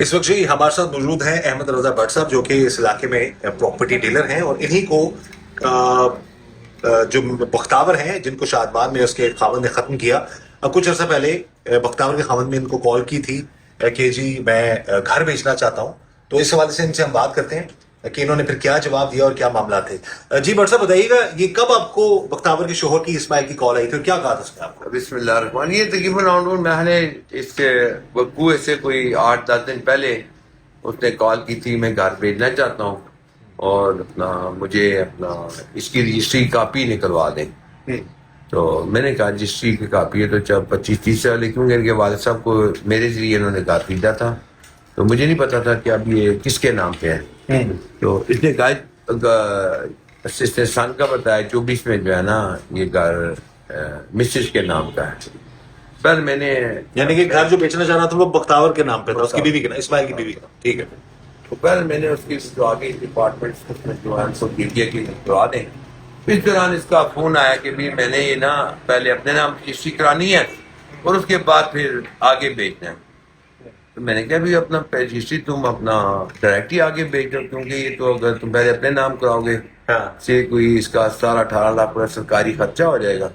اس وقت جی ہمارے ساتھ موجود ہیں احمد رضا بٹ صاحب جو کہ اس علاقے میں پراپرٹی ڈیلر ہیں، اور انہی کو جو بختاور ہیں جن کو شادمان میں اس کے خاوند نے ختم کیا، کچھ عرصہ پہلے بختاور کے خاوند نے ان کو کال کی تھی کہ جی میں گھر بیچنا چاہتا ہوں. تو اس حوالے سے ان سے ہم بات کرتے ہیں کہ انہوں نے پھر کیا جواب دیا اور کیا معاملات تھے. جی بٹ صاحب بتائیے گا، یہ کب آپ کو بختاور کے شوہر کی اسماعیل کی کال آئی تھی اور کیا کہا تھا اس نے آپ کو؟ بسم اللہ الرحمن. یہ تقریباً میں نے اس کے وقوع سے کوئی 8-10 دن پہلے اس نے کال کی تھی، میں گھر بھیجنا چاہتا ہوں اور مجھے اس کی رجسٹری کاپی نکلوا دیں. تو میں نے کہا رجسٹری کی کاپی ہے تو 25-30 سال لکھوں گے. ان کے والد صاحب کو میرے ذریعے انہوں نے گھر خریدا تھا، تو مجھے نہیں پتا تھا کہ اب یہ کس کے نام پہ ہے. تو اس نے کہا اسسٹنٹ سن کا بتایا 24 میں جو ہے نا یہ گھر مسز کے نام کا ہے. پر میں نے یعنی کہ گھر جو بیچنا چاہ رہا تھا وہ بختاور کے نام پہ تھا، اس کی بیوی کے نام، اسماعیل کی بیوی کا. ٹھیک ہے. تو پہلے میں نے اس کی جو آگے ڈپارٹمنٹ میں جو ہے ان کو دیا کہ کروا دیں. اس دوران اس کا فون آیا کہ بھی میں نے یہ نا پہلے اپنے نام رجسٹری کرانی ہے اور اس کے بعد پھر آگے بیچنا ہے. تو میں نے کہا بھی اپنا رجسٹری تم اپنا ڈائریکٹ ہی آگے بیچ دو، کیونکہ یہ تو اگر تم پہلے اپنے نام کراؤ گے سے کوئی اس کا 17-18 لاکھ روپے سرکاری خرچہ ہو جائے گا.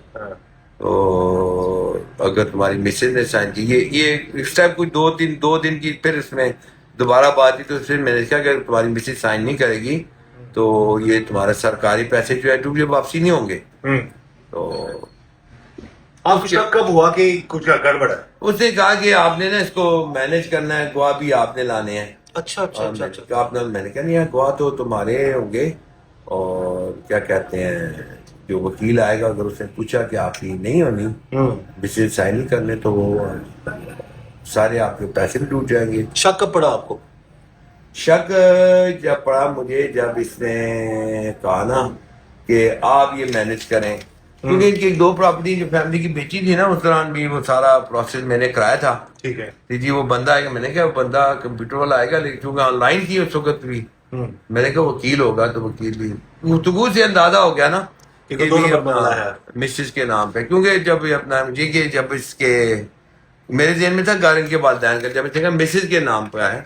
تو اگر تمہاری مسز نے سائن کی یہ اس ٹائم کوئی 2 دن کی پھر اس میں دوبارہ بات کی، تو پھر میں نے کہا کہ اگر تمہاری مسز سائن نہیں کرے گی تو یہ تمہارا سرکاری پیسے جو ہے ٹوٹے واپسی نہیں ہوں گے. تو آپ کو شک کب ہوا کہ کچھ گڑبڑ ہے؟ اس نے کہا کہ آپ نے نا اس کو مینج کرنا ہے، گواہ بھی آپ نے لانے ہیں. اچھا اچھا اچھا. آپ نے میں نے کہا نہیں گواہ تو تمہارے ہوں گے، اور کیا کہتے ہیں جو وکیل آئے گا اگر اس نے پوچھا کہ آپ کی نہیں ہونی مسز سائن نہیں کرنے تو وہ سارے آپ کے پیسے بھی ٹوٹ جائیں گے. شک کب پڑا آپ کو؟ شک جب پڑا مجھے جب اس نے کہا نا کہ آپ یہ مینج کریں، کیونکہ ان کی 2 پراپرٹی جو فیملی کی بیچی تھی نا اس دوران بھی وہ سارا پروسیس میں نے کرایا تھا. ٹھیک ہے. جی وہ بندہ آئے گا، میں نے کہا وہ بندہ کمپیوٹر والا آئے گا، لیکن چونکہ آن لائن تھی اس وقت بھی میں نے کہا وکیل ہوگا تو وکیل بھی گفتگو سے اندازہ ہو گیا نا کہ مسز کے نام پہ. کیونکہ جب اپنا جی کہ جب اس کے میرے ذہن میں تھا گھر ان کے والدین کا، جب میں دیکھا مسز کے نام پہ ہے،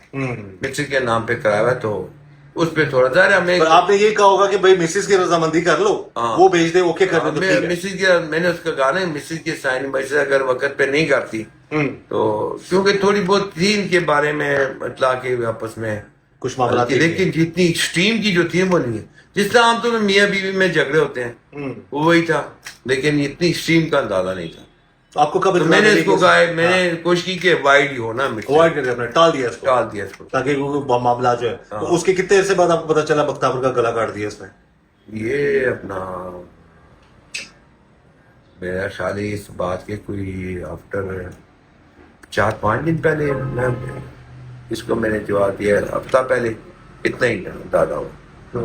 مسز کے نام پہ کرایا ہوا ہے تو اس پہ تھوڑا ظاہر ہمیں آپ نے یہ کہا ہوگا کہ بھائی مسز کی رضامندی کر لو، وہ بھیج دے، اوکے کر دے. مسز کے میں نے اس کا کہا نا مسز کی سائن مسز اگر وقت پہ نہیں کرتی تو کیونکہ تھوڑی بہت تھی ان کے بارے میں اطلاع کے آپس میں کچھ معاملات، لیکن جتنی ایکسٹریم کی جو تھی وہ نہیں ہے. جس طرح عام طور میں میاں بیوی میں جھگڑے ہوتے ہیں وہی تھا، لیکن اتنی ایکسٹریم کا اندازہ نہیں تھا. آپ کو کب میں نے اس کو کہا میں نے کوشش کی کہ وائڈ ہی ہو نا، ٹال دیا اس کو تاکہ معاملات جو ہے. تو اس کے کتنے عرصے بعد آپ کو پتا چلا بختاور کا گلا کاٹ دیا اس نے؟ یہ اپنا میرا خیال ہے اس بات کے کوئی آفٹر 4-5 دن پہلے اس کو میں نے جواب دیا، ہفتہ پہلے، اتنا ہی دادا ہوا.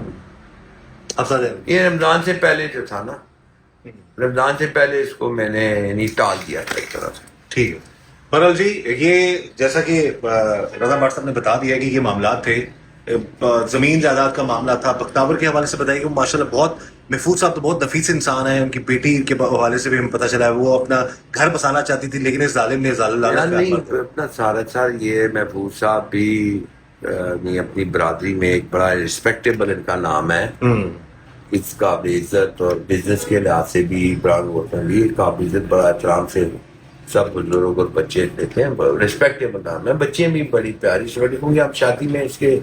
یہ رمضان سے پہلے جو تھا نا، رمضان سے پہلے اس کو میں نے یعنی ٹال دیا تھا ایک طرح سے. ٹھیک ہے. برحال جی یہ جیسا کہ رضا بٹ صاحب نے بتا دیا کہ یہ معاملات تھے، زمین جائیداد کا معاملہ تھا. بختاور کے حوالے سے بتائیے کہ ماشاءاللہ بہت محفوظ صاحب تو بہت نفیس انسان ہیں. ان کی بیٹی کے حوالے سے بھی ہمیں پتہ چلا ہے وہ اپنا گھر بسانا چاہتی تھی لیکن اس ظالم نے اپنا سارا یہ محفوظ صاحب بھی اپنی برادری میں ایک بڑا ریسپیکٹیبل ان کا نام ہے، اس قابل عزت، اور بزنس کے لحاظ سے بھی برانڈ ووٹر بھی قابل عزت، بڑا احترام سے سب بزرگ اور بچے دیتے ہیں. ریسپیکٹیبل نام ہے. بچے بھی بڑی پیاری سے بڑی ہوں گے. اب شادی میں اس کے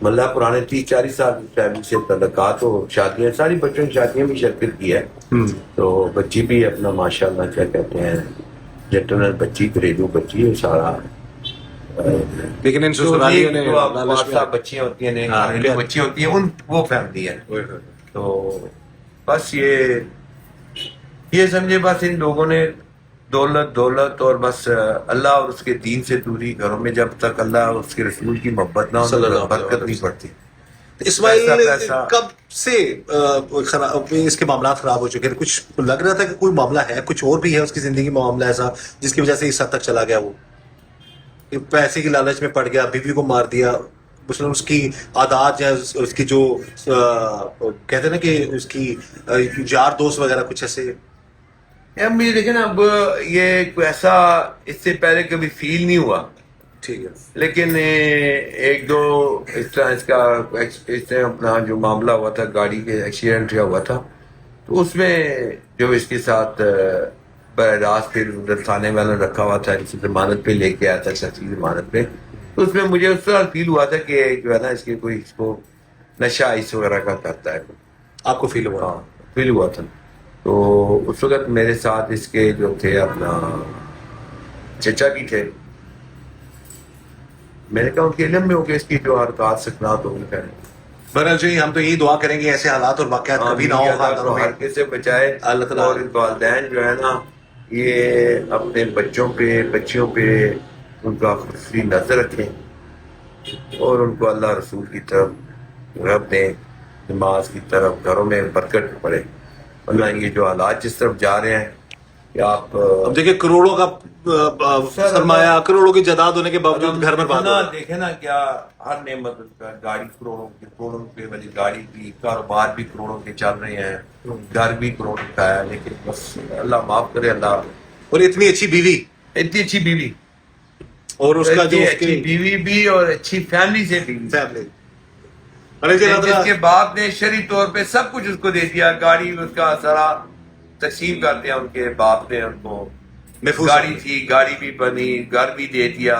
ملا پرانے 30-40 سال کی فیملی سے تعلقات ہو، شادیاں ساری بچوں کی شادیاں بھی شرکت کی ہے. تو بچی بھی اپنا ماشاء اللہ کیا کہتے ہیں جنٹل بچی، گھریلو بچی ہے سارا. لیکن بچیاں ہوتی ہیں گھریلو بچیاں ہوتی ہیں وہ فیملی ہے. تو بس یہ سمجھے بس ان لوگوں نے دولت اور بس اللہ اور اس کے دین سے دوری. گھروں میں جب تک اللہ اور اس کے رسول کی محبت نہ ہو برکت نہیں پڑتی. اسماعیل کب سے اس کے معاملات خراب ہو چکے تھے؟ کچھ لگ رہا تھا کہ کوئی معاملہ ہے، کچھ اور بھی ہے اس کی زندگی میں معاملہ ایسا جس کی وجہ سے اس حد تک چلا گیا؟ وہ پیسے کی لالچ میں پڑ گیا، بیوی کو مار دیا، اس کی عادات یا اس کی جو کہتے ہیں نا کہ اس کی یار دوست وغیرہ کچھ ایسے؟ مجھے دیکھیں نا اب یہ کوئی ایسا اس سے پہلے کبھی فیل نہیں ہوا ٹھیک ہے. لیکن ایک دو اس طرح اس طرح اپنا جو معاملہ ہوا تھا گاڑی کے ایکسیڈنٹ ہوا تھا تو اس میں جو اس کے ساتھ براہ راست پھر ادھر تھانے والوں نے رکھا ہوا تھا اس ضمانت پہ لے کے آیا تھا شخصی ضمانت پہ تو اس میں مجھے اس طرح فیل ہوا تھا کہ جو ہے نا اس کے کوئی اس کو نشہ اس وغیرہ کا کرتا ہے. آپ کو فیل ہوا؟ ہاں فیل ہوا تھا. تو اس وقت میرے ساتھ اس کے جو تھے اپنا چچا بھی تھے. میں نے کہا ان کے علم میں ہو کہ اس کی جو حرکات سکنات ہو گئی. بہرحال جی ہم تو یہی دعا کریں گے ایسے حالات اور واقعات کبھی نہ ہو، حرکے سے بچائے اللہ تعالیٰ. اور والدین جو ہے نا یہ اپنے بچوں پہ بچیوں پہ ان کا خصوصی نظر رکھیں اور ان کو اللہ رسول کی طرف رغبت دیں، نماز کی طرف، گھروں میں برکت پڑے. ورنہ یہ جو حالات جس طرف جا رہے ہیں کہ آپ اب دیکھیں کروڑوں کا سرمایہ، کروڑوں کی جائیداد ہونے کے باوجود گھر میں بات دیکھیں نا کیا ہر نعمت گاڑی کروڑوں روپے والی گاڑی بھی، کاروبار بھی کروڑوں کے چل رہے ہیں، گھر بھی کروڑوں کا ہے. لیکن بس اللہ معاف کرے اللہ. اور اتنی اچھی بیوی، اتنی اچھی بیوی اور اس کا جو اچھی بیوی بھی اور اچھی فیملی سے بھی، فیملی. ارے جی جس کے باپ نے شرعی طور پہ سب کچھ اس کو دے دیا، گاڑی اس کا سارا تقسیم کرتے ہیں ان کے باپ نے ان کو، محفوظ گاڑی تھی، گاڑی بھی بنی، گھر بھی دے دیا،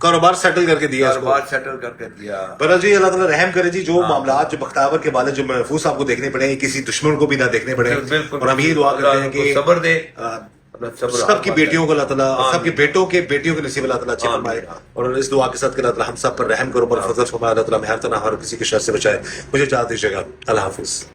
کاروبار سیٹل کر کے دیا، کاروبار سیٹل کر کے دیا. پر جی اللہ تعالیٰ رحم کرے جی. جو معاملات جو بختیور کے والد جو محفوظ آپ کو دیکھنے پڑے ہیں کسی دشمن کو بھی نہ دیکھنے پڑے. اور ہم یہ دعا کرتے ہیں کہ صبر دے، سب کی بیٹیوں کو اللہ تعالیٰ، سب کی بیٹوں کے نصیب اللہ تعالیٰ اچھے فرمائے. اور اس دعا کے ساتھ کہ اللہ تعالیٰ ہم سب پر رحم کرو، پر فضل فرمائے. اللہ تعالیٰ ہر طرح ہر کسی کے شر سے بچائے. مجھے اجازت دیجیے گا. اللہ حافظ.